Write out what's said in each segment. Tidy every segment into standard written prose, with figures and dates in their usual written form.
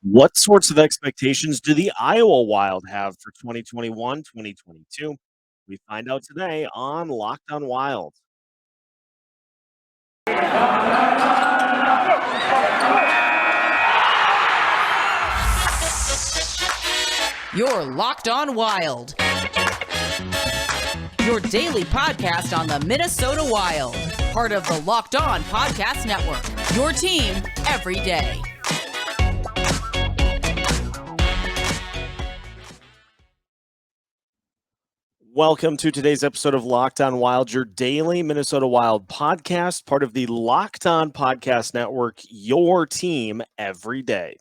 What sorts of expectations do the Iowa Wild have for 2021, 2022? We find out today on Locked on Wild. You're Locked on Wild. Your daily podcast on the Minnesota Wild. Part of the Locked On Podcast Network. Your team every day. Welcome to today's episode of Locked on Wild, your daily Minnesota Wild podcast, part of the Locked on Podcast Network, your team every day.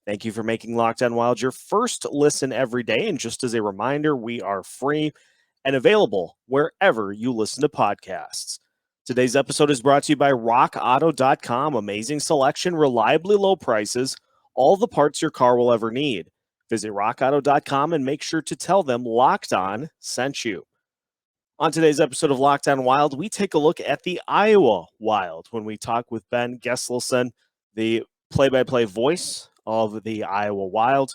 Thank you for making Locked on Wild your first listen every day. And just as a reminder, we are free and available wherever you listen to podcasts. Today's episode is brought to you by rockauto.com. Amazing selection, reliably low prices, all the parts your car will ever need. Visit rockauto.com and make sure to tell them Locked On sent you. On today's episode of Locked On Wild, we take a look at the Iowa Wild when we talk with Ben Gislason, the play-by-play voice of the Iowa Wild.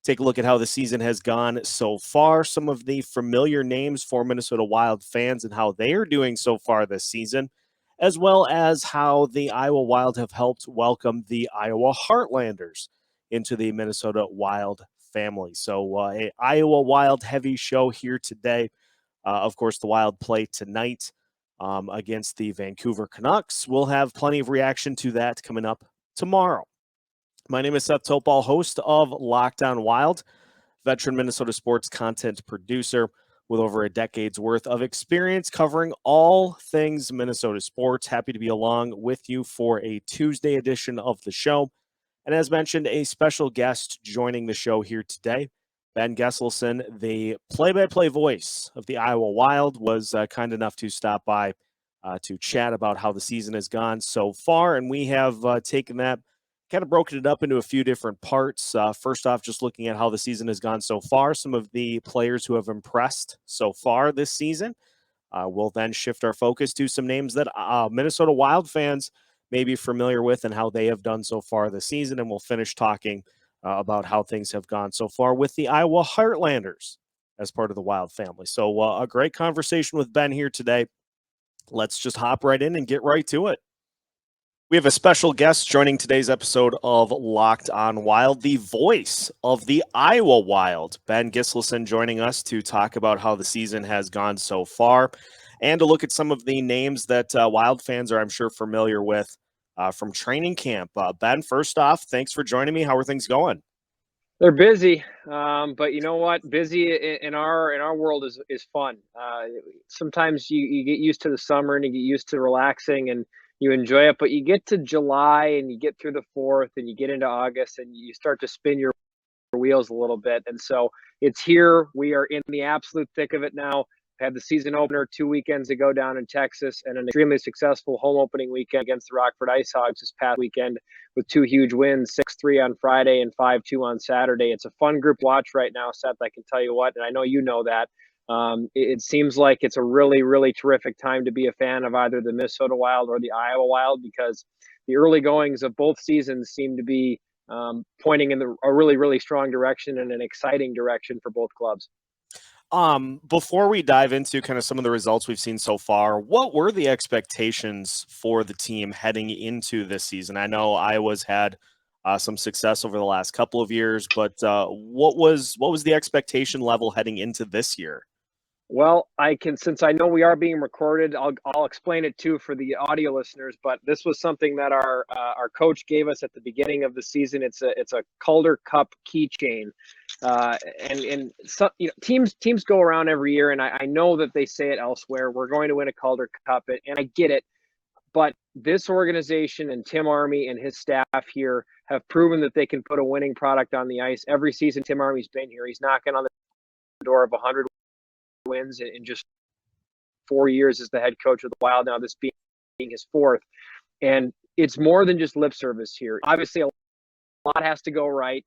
Take a look at how the season has gone so far, some of the familiar names for Minnesota Wild fans and how they are doing so far this season, as well as how the Iowa Wild have helped welcome the Iowa Heartlanders into the Minnesota Wild family. So a Iowa Wild heavy show here today. Of course, the Wild play tonight against the Vancouver Canucks. We'll have plenty of reaction to that coming up tomorrow. My name is Seth Topal, host of Locked on Wild, veteran Minnesota sports content producer with over a decade's worth of experience covering all things Minnesota sports. Happy to be along with you for a Tuesday edition of the show. And as mentioned, a special guest joining the show here today, Ben Gislason, the play-by-play voice of the Iowa Wild, was kind enough to stop by to chat about how the season has gone so far. And we have taken that, kind of broken it up into a few different parts. First off, just looking at how the season has gone so far, some of the players who have impressed so far this season. We'll then shift our focus to some names that Minnesota Wild fans may be familiar with and how they have done so far this season. And we'll finish talking about how things have gone so far with the Iowa Heartlanders as part of the Wild family. So a great conversation with Ben here today. Let's just hop right in and get right to it. We have a special guest joining today's episode of Locked on Wild, the voice of the Iowa Wild, Ben Gislason, joining us to talk about how the season has gone so far and to look at some of the names that Wild fans are, I'm sure, familiar with from training camp. Ben, first off, thanks for joining me. How are things going? They're busy, but you know what? Busy in our world is fun. Sometimes you get used to the summer and you get used to relaxing and you enjoy it, but you get to July and you get through the 4th and you get into August and you start to spin your wheels a little bit. And so it's here. We are in the absolute thick of it now. Had the season opener 2 weekends ago down in Texas and an extremely successful home opening weekend against the Rockford Ice Hogs this past weekend with 2 huge wins, 6-3 on Friday and 5-2 on Saturday. It's a fun group to watch right now, Seth, I can tell you what, and I know you know that. It seems like it's a really, really terrific time to be a fan of either the Minnesota Wild or the Iowa Wild because the early goings of both seasons seem to be pointing in a really, really strong direction and an exciting direction for both clubs. Before we dive into kind of some of the results we've seen so far, what were the expectations for the team heading into this season? I know Iowa's had some success over the last couple of years, but what was the expectation level heading into this year? Well, since I know we are being recorded, I'll explain it too for the audio listeners. But this was something that our coach gave us at the beginning of the season. It's a Calder Cup keychain, and so, teams go around every year, and I know that they say it elsewhere. We're going to win a Calder Cup, and I get it. But this organization and Tim Army and his staff here have proven that they can put a winning product on the ice. Every season Tim Army's been here, he's knocking on the door of 100 wins in just 4 years as the head coach of the Wild, now this being his 4th. And it's more than just lip service here. Obviously, a lot has to go right.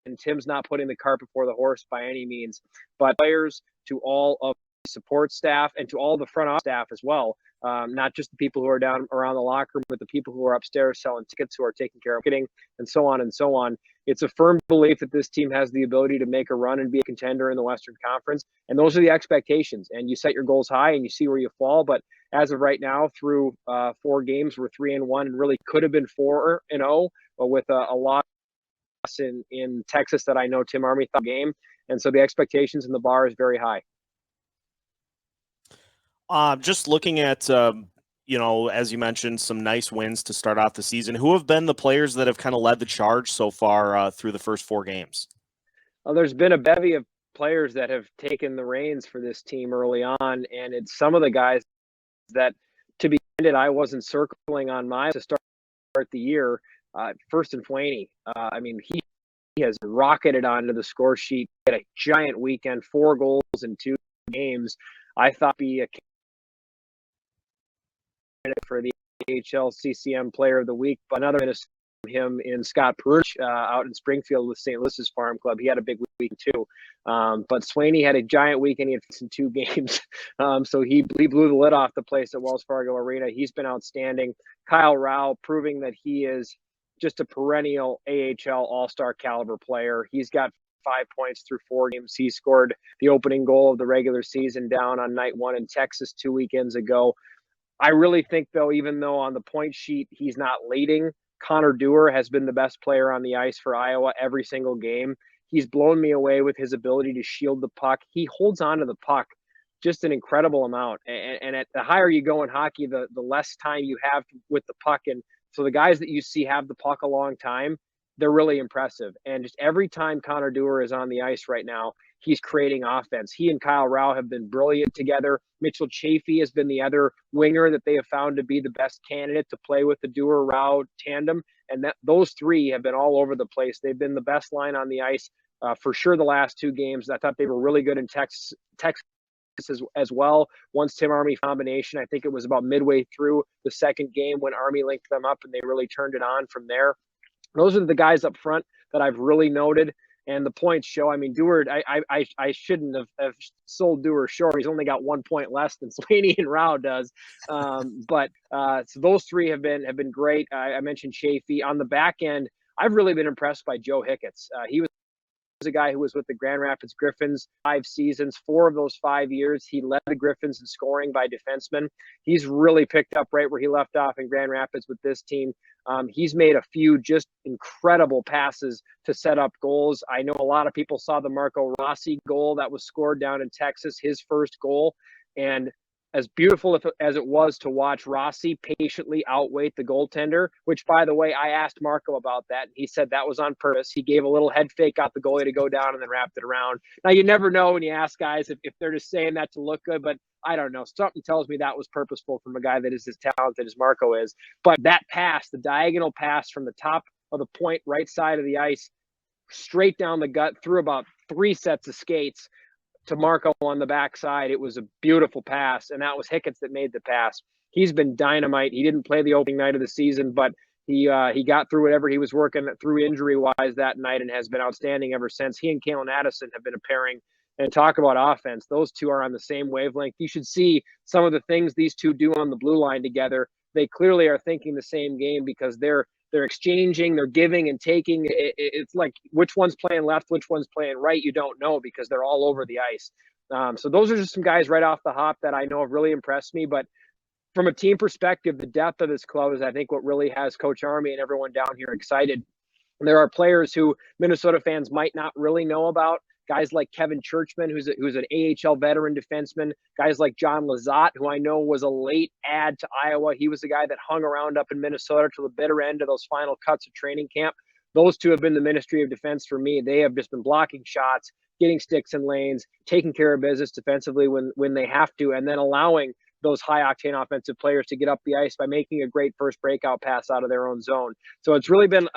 And Tim's not putting the cart before the horse by any means. But players, to all of the support staff, and to all the front office staff as well, not just the people who are down around the locker room, but the people who are upstairs selling tickets, who are taking care of marketing, and so on and so on. It's a firm belief that this team has the ability to make a run and be a contender in the Western Conference. And those are the expectations. And you set your goals high and you see where you fall. But as of right now, through 4 games, we're 3-1 and really could have been 4-0, but with a loss in Texas that I know Tim Army thought game. And so the expectations in the bar is very high. Just looking at, as you mentioned, some nice wins to start off the season. Who have been the players that have kind of led the charge so far through the first 4 games? Well, there's been a bevy of players that have taken the reins for this team early on, and it's some of the guys that, to be candid, I wasn't circling on my to start the year. First and Flaney. He has rocketed onto the score sheet. He had a giant weekend, 4 goals in 2 games. I thought be a candidate for the AHL CCM Player of the Week, but another Minnesota him in Scott Peruch out in Springfield with St. Louis's Farm Club. He had a big week too. But Swaney had a giant week and he had in 2 games. So he blew the lid off the place at Wells Fargo Arena. He's been outstanding. Kyle Rao proving that he is just a perennial AHL all-star caliber player. He's got 5 points through 4 games. He scored the opening goal of the regular season down on night 1 in Texas 2 weekends ago. I really think, though, even though on the point sheet he's not leading, Connor Dewar has been the best player on the ice for Iowa every single game. He's blown me away with his ability to shield the puck. He holds on to the puck just an incredible amount. And at the higher you go in hockey, the less time you have with the puck. And so the guys that you see have the puck a long time, they're really impressive. And just every time Connor Dewar is on the ice right now, he's creating offense. He and Kyle Rao have been brilliant together. Mitchell Chafee has been the other winger that they have found to be the best candidate to play with the Dewar-Rao tandem. And those 3 have been all over the place. They've been the best line on the ice for sure the last 2 games. I thought they were really good in Texas as well. Once Tim Army combination, I think it was about midway through the second game when Army linked them up and they really turned it on from there. Those are the guys up front that I've really noted. And the points show. I mean, Dewar, I shouldn't have sold Dewar short. He's only got 1 point less than Swaney and Rao does. So those 3 have been great. I mentioned Chafee. On the back end, I've really been impressed by Joe Hicketts. He was a guy who was with the Grand Rapids Griffins 5 seasons. 4 of those 5 years, he led the Griffins in scoring by defensemen. He's really picked up right where he left off in Grand Rapids with this team. He's made a few just incredible passes to set up goals. I know a lot of people saw the Marco Rossi goal that was scored down in Texas, his first goal. And as beautiful as it was to watch Rossi patiently outweight the goaltender, which, by the way, I asked Marco about that. He said that was on purpose. He gave a little head fake, got the goalie to go down, and then wrapped it around. Now, you never know when you ask guys if they're just saying that to look good, but I don't know. Something tells me that was purposeful from a guy that is as talented as Marco is. But that pass, the diagonal pass from the top of the point right side of the ice, straight down the gut through about 3 sets of skates to Marco on the backside. It was a beautiful pass, and that was Hicketts that made the pass. He's been dynamite. He didn't play the opening night of the season, but he got through whatever he was working through injury-wise that night and has been outstanding ever since. He and Calen Addison have been a pairing. And talk about offense, those 2 are on the same wavelength. You should see some of the things these 2 do on the blue line together. They clearly are thinking the same game because they're exchanging, they're giving and taking. It's like which one's playing left, which one's playing right, you don't know because they're all over the ice. So those are just some guys right off the hop that I know have really impressed me. But from a team perspective, the depth of this club is, I think, what really has Coach Army and everyone down here excited. And there are players who Minnesota fans might not really know about. Guys like Kevin Churchman, who's an AHL veteran defenseman. Guys like John Lazat, who I know was a late add to Iowa. He was the guy that hung around up in Minnesota till the bitter end of those final cuts of training camp. Those 2 have been the Ministry of Defense for me. They have just been blocking shots, getting sticks in lanes, taking care of business defensively when they have to, and then allowing those high-octane offensive players to get up the ice by making a great first breakout pass out of their own zone. So it's really been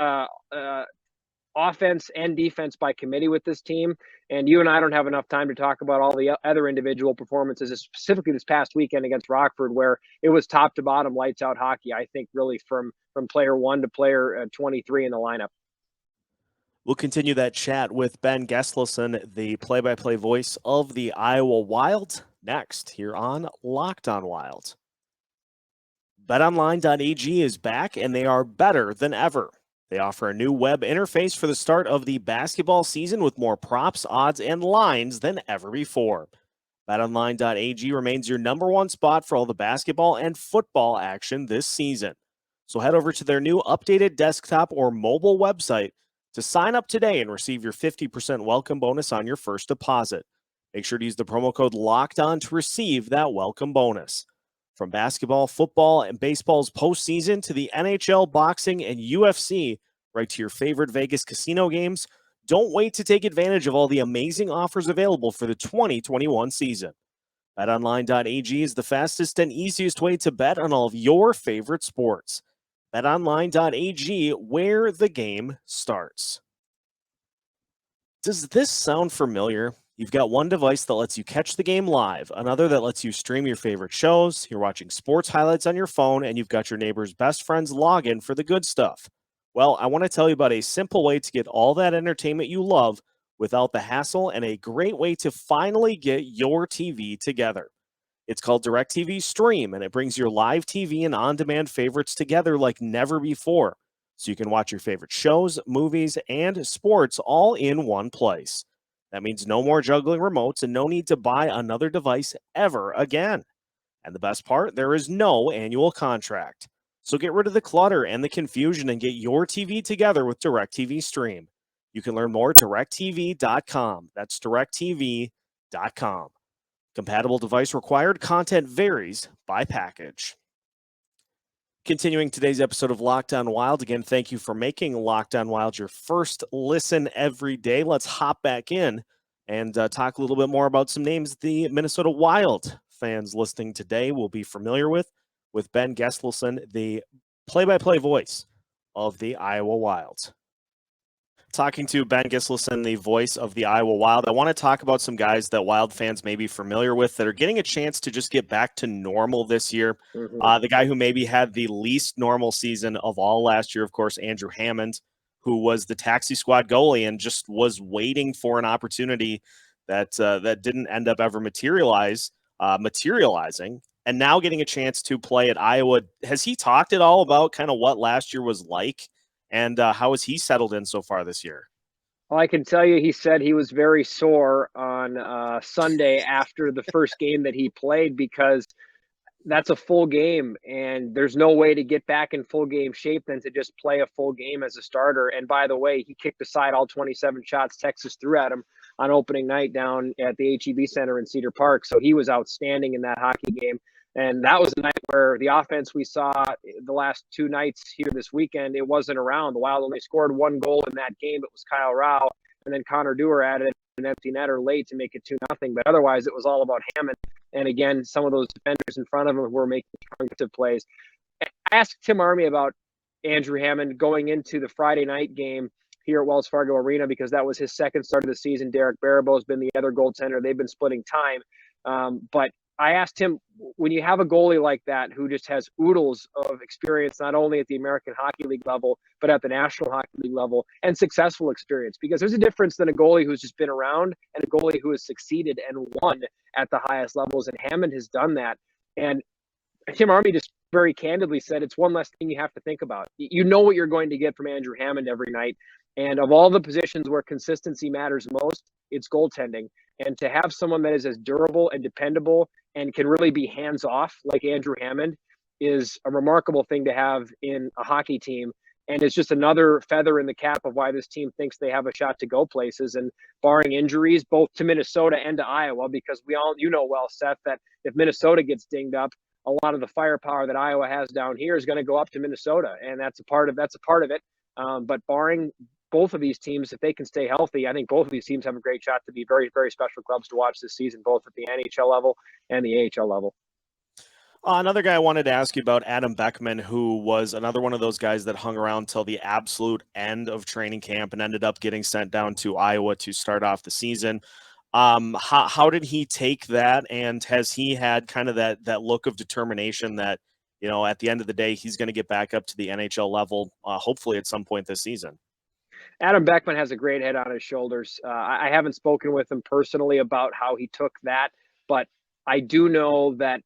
offense and defense by committee with this team. And you and I don't have enough time to talk about all the other individual performances, specifically this past weekend against Rockford, where it was top to bottom lights out hockey, I think, really from player 1 to player 23 in the lineup. We'll continue that chat with Ben Gislason, the play-by-play voice of the Iowa Wild, next here on Locked on Wild. BetOnline.ag is back, and they are better than ever. They offer a new web interface for the start of the basketball season with more props, odds, and lines than ever before. BetOnline.ag remains your number one spot for all the basketball and football action this season. So head over to their new updated desktop or mobile website to sign up today and receive your 50% welcome bonus on your first deposit. Make sure to use the promo code LOCKEDON to receive that welcome bonus. From basketball, football, and baseball's postseason to the NHL, boxing, and UFC, right to your favorite Vegas casino games, don't wait to take advantage of all the amazing offers available for the 2021 season. BetOnline.ag is the fastest and easiest way to bet on all of your favorite sports. BetOnline.ag, where the game starts. Does this sound familiar? You've got one device that lets you catch the game live, another that lets you stream your favorite shows, you're watching sports highlights on your phone, and you've got your neighbor's best friend's login for the good stuff. Well, I want to tell you about a simple way to get all that entertainment you love without the hassle and a great way to finally get your TV together. It's called DirecTV Stream, and it brings your live TV and on-demand favorites together like never before, so you can watch your favorite shows, movies, and sports all in one place. That means no more juggling remotes and no need to buy another device ever again. And the best part, there is no annual contract. So get rid of the clutter and the confusion and get your TV together with DirecTV Stream. You can learn more at directtv.com. That's directtv.com. Compatible device required. Content varies by package. Continuing today's episode of Locked On Wild. Again, thank you for making Locked On Wild your first listen every day. Let's hop back in and talk a little bit more about some names the Minnesota Wild fans listening today will be familiar with Ben Gislason, the play-by-play voice of the Iowa Wild. Talking to Ben Gislason, the voice of the Iowa Wild, I want to talk about some guys that Wild fans may be familiar with that are getting a chance to just get back to normal this year. The guy who maybe had the least normal season of all last year, of course, Andrew Hammond, who was the taxi squad goalie and just was waiting for an opportunity that didn't end up ever materializing, and now getting a chance to play at Iowa. Has he talked at all about kind of what last year was like? And how has he settled in so far this year? Well, I can tell you he said he was very sore on Sunday after the first game that he played, because that's a full game, and there's no way to get back in full game shape than to just play a full game as a starter. And by the way, he kicked aside all 27 shots Texas threw at him on opening night down at the HEB Center in Cedar Park. So he was outstanding in that hockey game. And that was the night where the offense we saw the last two nights here this weekend, it wasn't around. The Wild only scored one goal in that game. It was Kyle Rao, and then Connor Dewar added an empty netter late to make it 2-0. But otherwise, it was all about Hammond. And again, some of those defenders in front of him were making strong defensive plays. I asked Tim Army about Andrew Hammond going into the Friday night game here at Wells Fargo Arena, because that was his second start of the season. Derek Baribeau's been the other goaltender. They've been splitting time. But I asked him, when you have a goalie like that who just has oodles of experience, not only at the American Hockey League level, but at the National Hockey League level, and successful experience, because there's a difference than a goalie who's just been around and a goalie who has succeeded and won at the highest levels. And Hammond has done that. And Tim Army just very candidly said it's one less thing you have to think about. You know what you're going to get from Andrew Hammond every night. And of all the positions where consistency matters most, it's goaltending. And to have someone that is as durable and dependable and can really be hands-off like Andrew Hammond is a remarkable thing to have in a hockey team. And it's just another feather in the cap of why this team thinks they have a shot to go places. And barring injuries, both to Minnesota and to Iowa, because you know well, Seth, that if Minnesota gets dinged up, a lot of the firepower that Iowa has down here is going to go up to Minnesota. And that's a part of it. But barring both of these teams, if they can stay healthy, I think both of these teams have a great shot to be very, very special clubs to watch this season, both at the NHL level and the AHL level. Another guy I wanted to ask you about, Adam Beckman, who was another one of those guys that hung around till the absolute end of training camp and ended up getting sent down to Iowa to start off the season. How did he take that? And has he had kind of that look of determination that, you know, at the end of the day, he's going to get back up to the NHL level, hopefully at some point this season? Adam Beckman has a great head on his shoulders. I haven't spoken with him personally about how he took that, but I do know that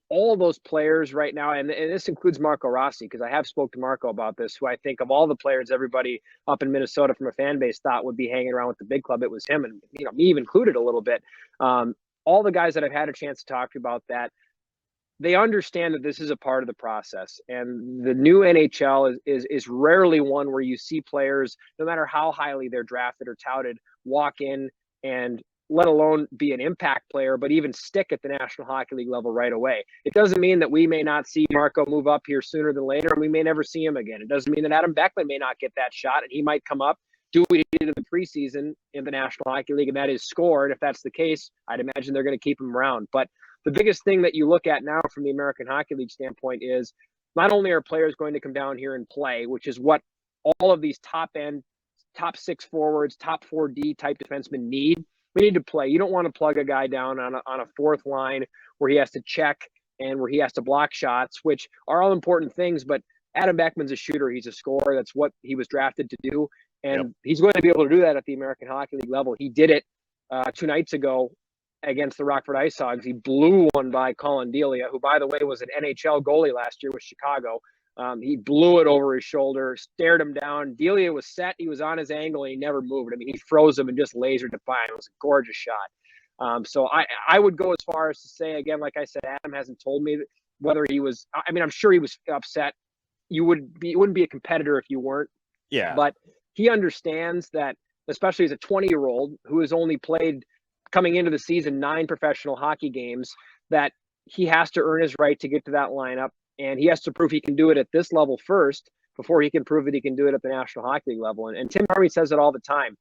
all those players right now, and this includes Marco Rossi, because I have spoke to Marco about this, who I think of all the players everybody up in Minnesota from a fan base thought would be hanging around with the big club, it was him, and me even included a little bit. All the guys that I've had a chance to talk to about that, they understand that this is a part of the process, and the new NHL is rarely one where you see players, no matter how highly they're drafted or touted, walk in and let alone be an impact player, but even stick at the National Hockey League level right away. It doesn't mean that we may not see Marco move up here sooner than later, and we may never see him again. It doesn't mean that Adam Beckman may not get that shot, and he might come up, do what he did in the preseason in the National Hockey League, and that is score. And if that's the case, I'd imagine they're going to keep him around. But the biggest thing that you look at now from the American Hockey League standpoint is not only are players going to come down here and play, which is what all of these top-end, top 6 forwards, top 4D type defensemen need. We need to play. You don't want to plug a guy down on a fourth line where he has to check and where he has to block shots, which are all important things. But Adam Beckman's a shooter. He's a scorer. That's what he was drafted to do. And he's going to be able to do that at the American Hockey League level. He did it 2 nights ago against the Rockford Ice Hogs. He blew one by Colin Delia, who, by the way, was an NHL goalie last year with Chicago. He blew it over his shoulder, stared him down. Delia was set. He was on his angle, and he never moved. I mean, he froze him and just lasered it by him. It was a gorgeous shot. So I would go as far as to say, again, like I said, Adam hasn't told me whether he was – I mean, I'm sure he was upset. You wouldn't be a competitor if you weren't. Yeah. But he understands that, especially as a 20-year-old who has only played, coming into the season, 9 professional hockey games, that he has to earn his right to get to that lineup. And he has to prove he can do it at this level first before he can prove that he can do it at the National Hockey League level. And Tim Harvey says it all the time.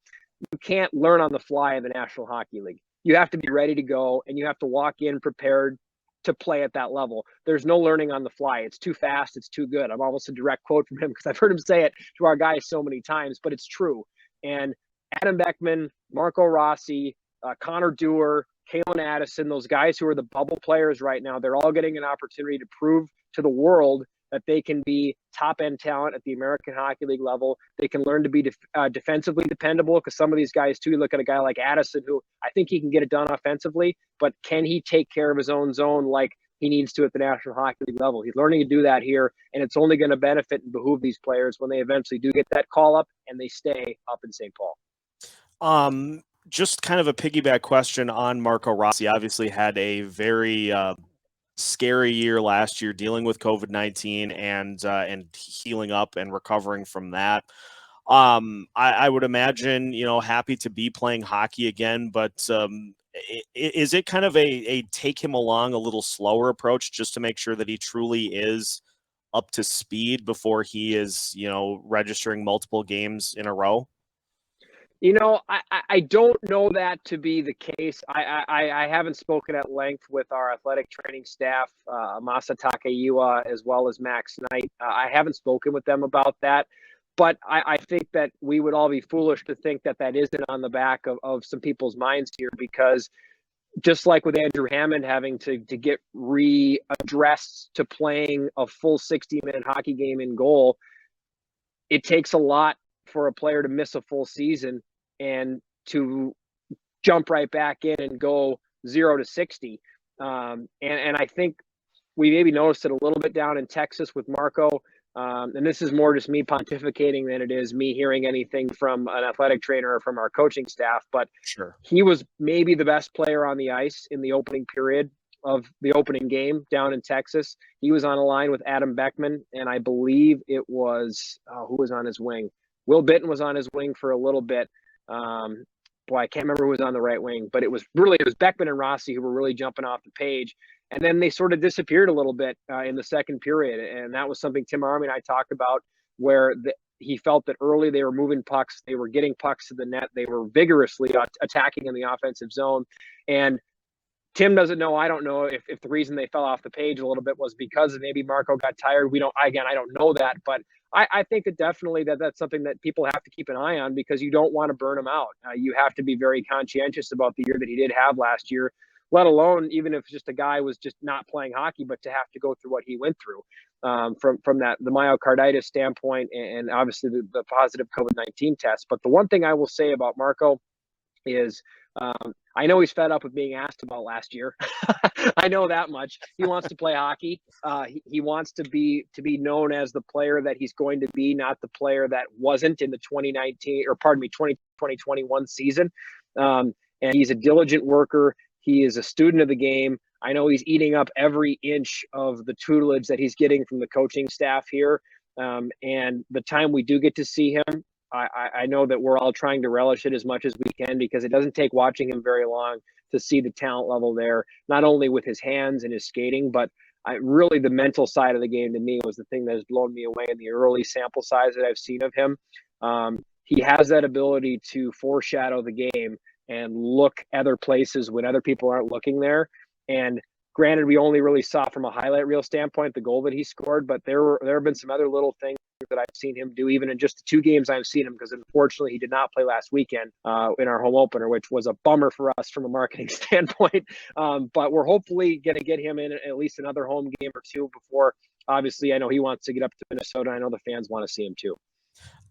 You can't learn on the fly in the National Hockey League. You have to be ready to go, and you have to walk in prepared to play at that level. There's no learning on the fly. It's too fast. It's too good. I'm almost a direct quote from him because I've heard him say it to our guys so many times, but it's true. And Adam Beckman, Marco Rossi, Connor Dewar, Calen Addison, those guys who are the bubble players right now, they're all getting an opportunity to prove to the world that they can be top-end talent at the American Hockey League level. They can learn to be defensively dependable, because some of these guys, too, you look at a guy like Addison, who I think he can get it done offensively, but can he take care of his own zone like he needs to at the National Hockey League level? He's learning to do that here, and it's only going to benefit and behoove these players when they eventually do get that call-up and they stay up in St. Paul. Just kind of a piggyback question on Marco Rossi. Obviously had a very scary year last year, dealing with COVID-19 and healing up and recovering from that. I would imagine, happy to be playing hockey again, but is it kind of a take him along a little slower approach just to make sure that he truly is up to speed before he is, registering multiple games in a row? I don't know that to be the case. I haven't spoken at length with our athletic training staff, Masa Takaiwa, as well as Max Knight. I haven't spoken with them about that, but I think that we would all be foolish to think that that isn't on the back of some people's minds here, because just like with Andrew Hammond having to get readdressed to playing a full 60-minute hockey game in goal, it takes a lot for a player to miss a full season and to jump right back in and go 0 to 60. And I think we maybe noticed it a little bit down in Texas with Marco. And this is more just me pontificating than it is me hearing anything from an athletic trainer or from our coaching staff. But sure, he was maybe the best player on the ice in the opening period of the opening game down in Texas. He was on a line with Adam Beckman, and I believe it was who was on his wing? Will Bitton was on his wing for a little bit. I can't remember who was on the right wing, but it was Beckman and Rossi who were really jumping off the page. And then they sort of disappeared a little bit in the second period. And that was something Tim Army and I talked about, where he felt that early they were moving pucks. They were getting pucks to the net. They were vigorously attacking in the offensive zone. And Tim doesn't know. I don't know if the reason they fell off the page a little bit was because maybe I got tired. I don't know that, but I think that definitely that's something that people have to keep an eye on, because you don't want to burn him out. You have to be very conscientious about the year that he did have last year, let alone even if just a guy was just not playing hockey, but to have to go through what he went through from the myocarditis standpoint, and obviously the positive COVID-19 test. But the one thing I will say about Marco is I know he's fed up with being asked about last year. I know that much. He wants to play hockey. He wants to be known as the player that he's going to be, not the player that wasn't in the 2021 season. And he's a diligent worker. He is a student of the game. I know he's eating up every inch of the tutelage that he's getting from the coaching staff here. And the time we do get to see him, I know that we're all trying to relish it as much as we can, because it doesn't take watching him very long to see the talent level there, not only with his hands and his skating, but really the mental side of the game to me was the thing that has blown me away in the early sample size that I've seen of him. He has that ability to foreshadow the game and look other places when other people aren't looking there. And granted, we only really saw from a highlight reel standpoint the goal that he scored, but there have been some other little things that I've seen him do, even in just the 2 games I've seen him, because unfortunately he did not play last weekend in our home opener, which was a bummer for us from a marketing standpoint. But we're hopefully going to get him in at least another home game or 2 before, obviously, I know he wants to get up to Minnesota. I know the fans want to see him too.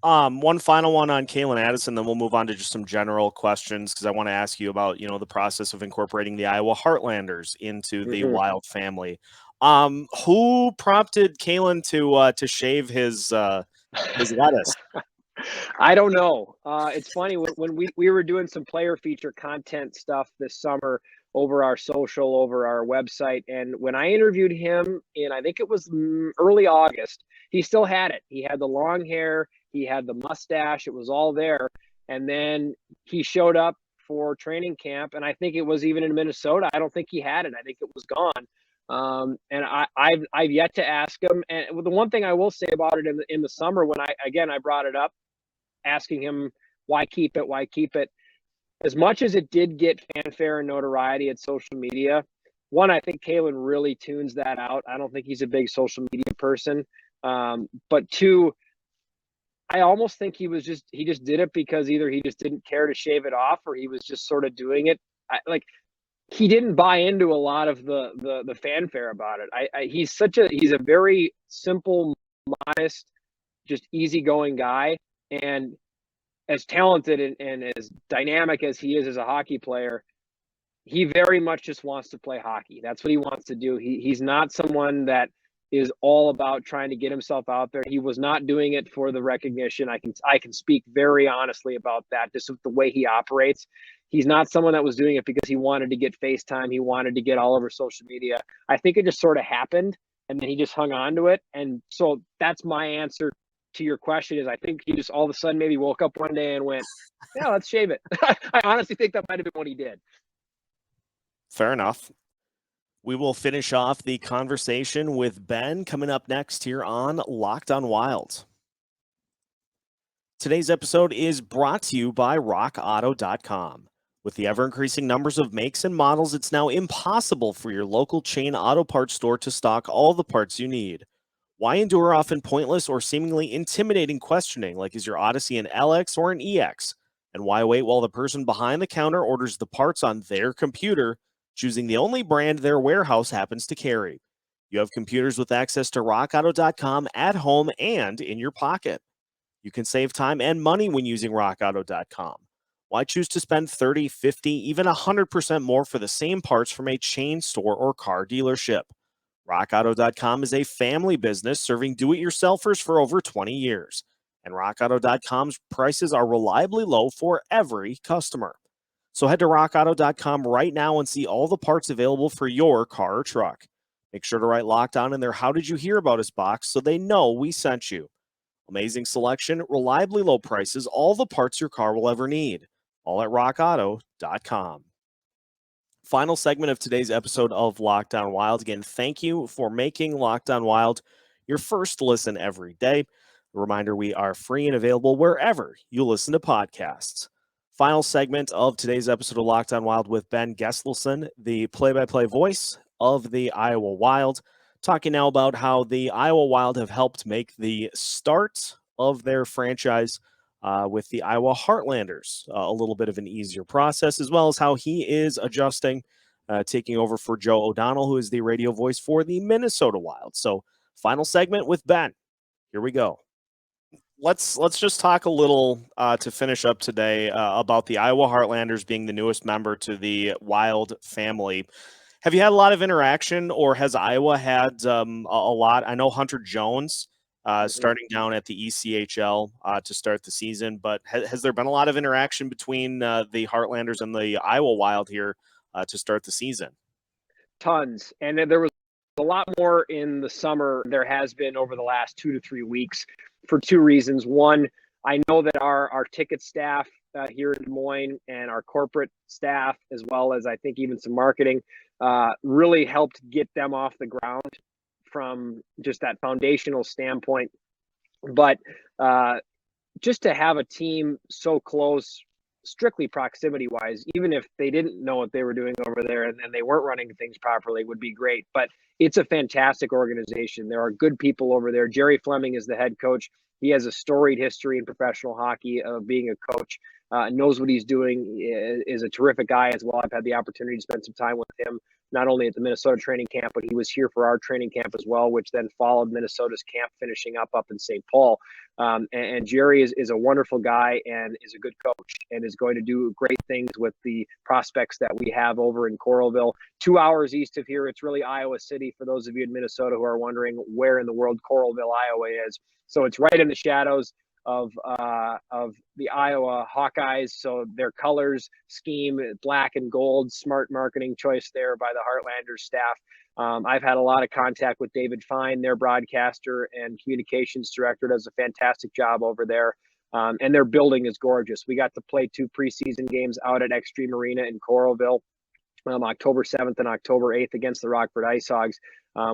One final one on Calen Addison, then we'll move on to just some general questions, because I want to ask you about, the process of incorporating the Iowa Heartlanders into the Wild family. Who prompted Calen to shave his lettuce? I don't know. It's funny when we were doing some player feature content stuff this summer over our social, over our website, and when I interviewed him in, I think it was early August, he still had it. He had the long hair, he had the mustache, it was all there. And then he showed up for training camp, and I think it was even in Minnesota. I don't think he had it. I think it was gone. And I've yet to ask him. And the one thing I will say about it in the summer, when I brought it up, asking him why keep it, as much as it did get fanfare and notoriety at social media. One, I think Calen really tunes that out. I don't think he's a big social media person. But 2, I almost think he just did it because either he just didn't care to shave it off, or he was just sort of doing it. He didn't buy into a lot of the fanfare about it. He's a very simple, modest, just easygoing guy. And as talented and as dynamic as he is as a hockey player, he very much just wants to play hockey. That's what he wants to do. He's not someone that is all about trying to get himself out there. He was not doing it for the recognition. I can speak very honestly about that, just with the way he operates. He's not someone that was doing it because he wanted to get FaceTime. He wanted to get all over social media. I think it just sort of happened, and then he just hung on to it. And so that's my answer to your question, is I think he just all of a sudden maybe woke up one day and went, yeah, let's shave it. I honestly think that might have been what he did. Fair enough. We will finish off the conversation with Ben coming up next here on Locked on Wild. Today's episode is brought to you by rockauto.com. With the ever-increasing numbers of makes and models, it's now impossible for your local chain auto parts store to stock all the parts you need. Why endure often pointless or seemingly intimidating questioning, like is your Odyssey an LX or an EX? And why wait while the person behind the counter orders the parts on their computer, choosing the only brand their warehouse happens to carry? You have computers with access to rockauto.com at home and in your pocket. You can save time and money when using rockauto.com. Why choose to spend 30, 50, even 100% more for the same parts from a chain store or car dealership? RockAuto.com is a family business serving do-it-yourselfers for over 20 years. And RockAuto.com's prices are reliably low for every customer. So head to RockAuto.com right now and see all the parts available for your car or truck. Make sure to write Locked On in their How Did You Hear About Us box so they know we sent you. Amazing selection, reliably low prices, all the parts your car will ever need. All at RockAuto.com. Final segment of today's episode of Locked on Wild. Again, thank you for making Locked on Wild your first listen every day. A reminder, we are free and available wherever you listen to podcasts. Final segment of today's episode of Locked on Wild with Ben Gislason, the play-by-play voice of the Iowa Wild, talking now about how the Iowa Wild have helped make the start of their franchise with the Iowa Heartlanders a little bit of an easier process, as well as how he is adjusting, taking over for Joe O'Donnell, who is the radio voice for the Minnesota Wild. So final segment with Ben. Here we go. let's just talk a little to finish up today about the Iowa Heartlanders being the newest member to the Wild family. Have you had a lot of interaction, or has Iowa had a lot? I know Hunter Jones starting down at the ECHL to start the season, but has there been a lot of interaction between the Heartlanders and the Iowa Wild here to start the season? Tons. And there was a lot more in the summer. There has been over the last 2 to 3 weeks for two reasons. One, I know that our ticket staff here in Des Moines and our corporate staff, as well as I think even some marketing, really helped get them off the ground from just that foundational standpoint. But just to have a team so close, strictly proximity wise, even if they didn't know what they were doing over there and they weren't running things properly, would be great. But it's a fantastic organization. There are good people over there. Jerry Fleming is the head coach. He has a storied history in professional hockey of being a coach, knows what he's doing, is a terrific guy as well. I've had the opportunity to spend some time with him, not only at the Minnesota training camp, but he was here for our training camp as well, which then followed Minnesota's camp, finishing up in St. Paul. And Jerry is a wonderful guy and is a good coach and is going to do great things with the prospects that we have over in Coralville. 2 hours east of here, it's really Iowa City, for those of you in Minnesota who are wondering where in the world Coralville, Iowa is. So it's right in the shadows of the Iowa Hawkeyes. So their colors scheme, black and gold, smart marketing choice there by the Heartlanders staff. I've had a lot of contact with David Fine, their broadcaster and communications director, does a fantastic job over there. And their building is gorgeous. We got to play 2 preseason games out at Extreme Arena in Coralville, October 7th and October 8th against the Rockford Ice Hogs.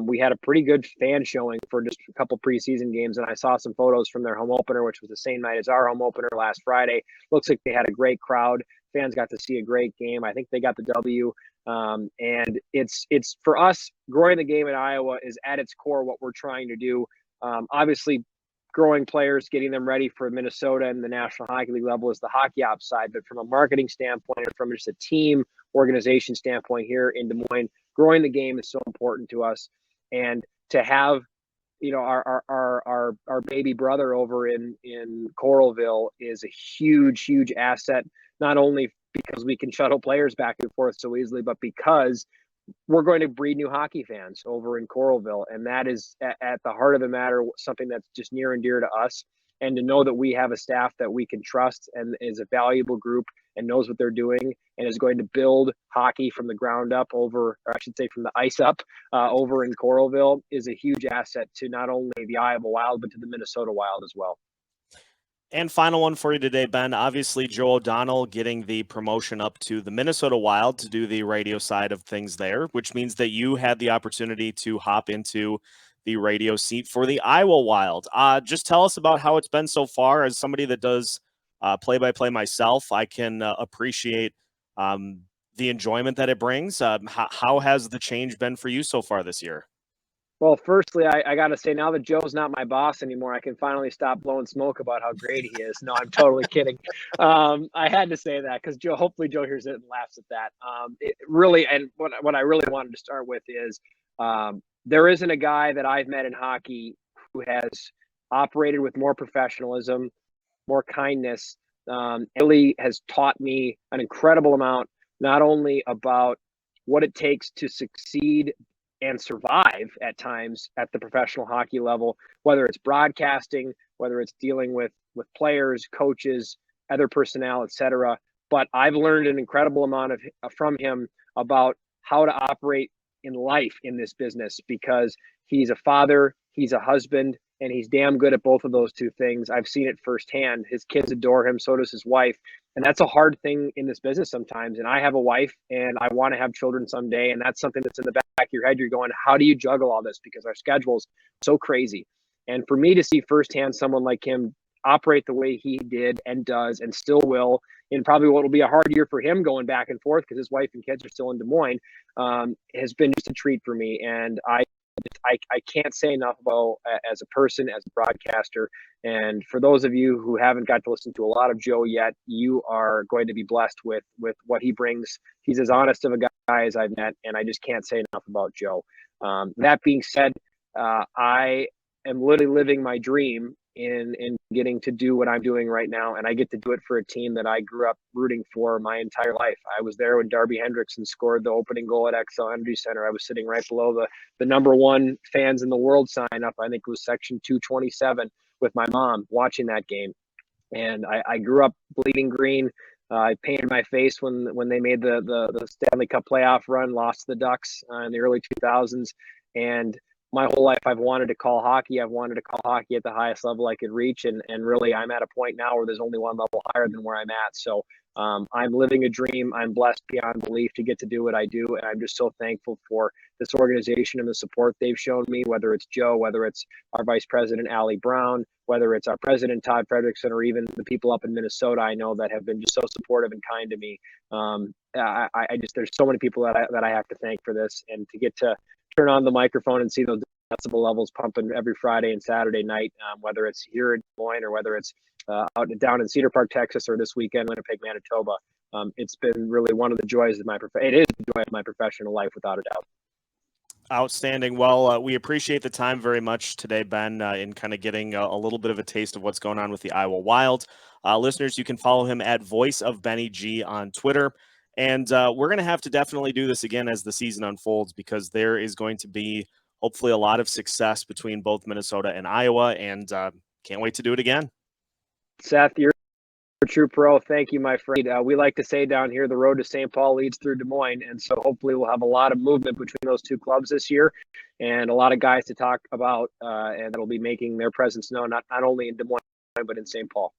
We had a pretty good fan showing for just a couple preseason games, and I saw some photos from their home opener, which was the same night as our home opener last Friday. Looks like they had a great crowd. Fans got to see a great game. I think they got the W. And it's for us, growing the game in Iowa is at its core what we're trying to do. Obviously, growing players, getting them ready for Minnesota and the National Hockey League level is the hockey ops side. But from a marketing standpoint, and from just a team organization standpoint here in Des Moines, growing the game is so important to us. And to have, our baby brother over in Coralville is a huge asset, not only because we can shuttle players back and forth so easily, but because we're going to breed new hockey fans over in Coralville. And that is at the heart of the matter, something that's just near and dear to us. And to know that we have a staff that we can trust and is a valuable group and knows what they're doing and is going to build hockey from the ground up over, or I should say from the ice up over in Coralville, is a huge asset to not only the Iowa Wild, but to the Minnesota Wild as well. And final one for you today, Ben. Obviously, Joe O'Donnell getting the promotion up to the Minnesota Wild to do the radio side of things there, which means that you had the opportunity to hop into the radio seat for the Iowa Wild. Just tell us about how it's been so far. As somebody that does play-by-play myself, I can appreciate the enjoyment that it brings. How has the change been for you so far this year? Well, firstly, I got to say, now that Joe's not my boss anymore, I can finally stop blowing smoke about how great he is. No, I'm totally kidding. I had to say that because hopefully Joe hears it and laughs at that. It really, and what I really wanted to start with is there isn't a guy that I've met in hockey who has operated with more professionalism, more kindness. Really has taught me an incredible amount, not only about what it takes to succeed and survive at times at the professional hockey level, whether it's broadcasting, whether it's dealing with players, coaches, other personnel, etc. But I've learned an incredible amount from him about how to operate in life in this business, because he's a father, he's a husband, and he's damn good at both of those two things. I've seen it firsthand. His kids adore him, so does his wife. And that's a hard thing in this business sometimes. And I have a wife and I want to have children someday. And that's something that's in the back of your head. You're going, how do you juggle all this? Because our schedule's so crazy. And for me to see firsthand someone like him operate the way he did and does and still will, in probably what will be a hard year for him going back and forth because his wife and kids are still in Des Moines, has been just a treat for me. And I can't say enough about as a person, as a broadcaster. And for those of you who haven't got to listen to a lot of Joe yet, you are going to be blessed with what he brings. He's as honest of a guy as I've met, and I just can't say enough about Joe. That being said, I am literally living my dream in getting to do what I'm doing right now, and I get to do it for a team that I grew up rooting for my entire life. I was there when Darby Hendrickson scored the opening goal at XL Energy Center. I was sitting right below the number one fans in the world sign up. I think it was section 227 with my mom watching that game. And I grew up bleeding green. I painted my face when they made the Stanley Cup playoff run, lost to the Ducks in the early 2000s. And my whole life, I've wanted to call hockey. I've wanted to call hockey at the highest level I could reach. And really, I'm at a point now where there's only one level higher than where I'm at. So I'm living a dream. I'm blessed beyond belief to get to do what I do. And I'm just so thankful for this organization and the support they've shown me, whether it's Joe, whether it's our vice president, Allie Brown, whether it's our president, Todd Frederickson, or even the people up in Minnesota I know that have been just so supportive and kind to me. I just, there's so many people that I have to thank for this, and to get to turn on the microphone and see those decibel levels pumping every Friday and Saturday night, whether it's here in Des Moines or whether it's down in Cedar Park, Texas, or this weekend, Winnipeg, Manitoba. It's been really one of the joys of it is the joy of my professional life, without a doubt. Outstanding. Well, we appreciate the time very much today, Ben, in kind of getting a little bit of a taste of what's going on with the Iowa Wild. Listeners, you can follow him at Voice of Benny G on Twitter. And we're going to have to definitely do this again as the season unfolds, because there is going to be hopefully a lot of success between both Minnesota and Iowa, and can't wait to do it again. Seth, you're a true pro. Thank you, my friend. We like to say down here, the road to St. Paul leads through Des Moines. And so hopefully we'll have a lot of movement between those two clubs this year, and a lot of guys to talk about, and that'll be making their presence known, not only in Des Moines, but in St. Paul.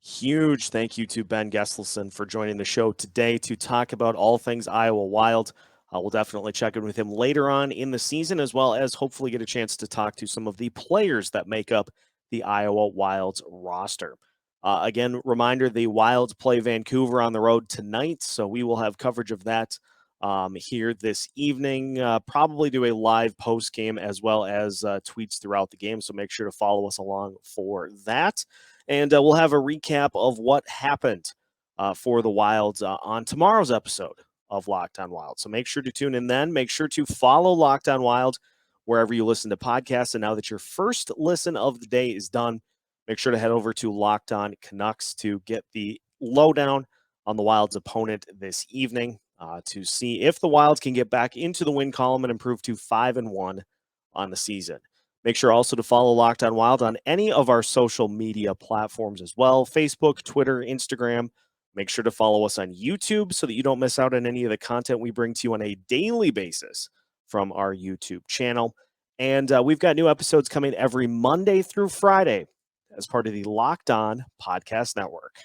Huge thank you to Ben Gislason for joining the show today to talk about all things Iowa Wild. We'll definitely check in with him later on in the season, as well as hopefully get a chance to talk to some of the players that make up the Iowa Wild's roster. Again, reminder, the Wild play Vancouver on the road tonight, so we will have coverage of that here this evening. Probably do a live post game as well as tweets throughout the game, so make sure to follow us along for that. And we'll have a recap of what happened for the Wilds on tomorrow's episode of Locked On Wild. So make sure to tune in then. Make sure to follow Locked On Wild wherever you listen to podcasts. And now that your first listen of the day is done, make sure to head over to Locked On Canucks to get the lowdown on the Wild's opponent this evening, to see if the Wilds can get back into the win column and improve to 5-1 on the season. Make sure also to follow Locked On Wild on any of our social media platforms as well: Facebook, Twitter, Instagram. Make sure to follow us on YouTube so that you don't miss out on any of the content we bring to you on a daily basis from our YouTube channel. And we've got new episodes coming every Monday through Friday as part of the Locked On Podcast Network.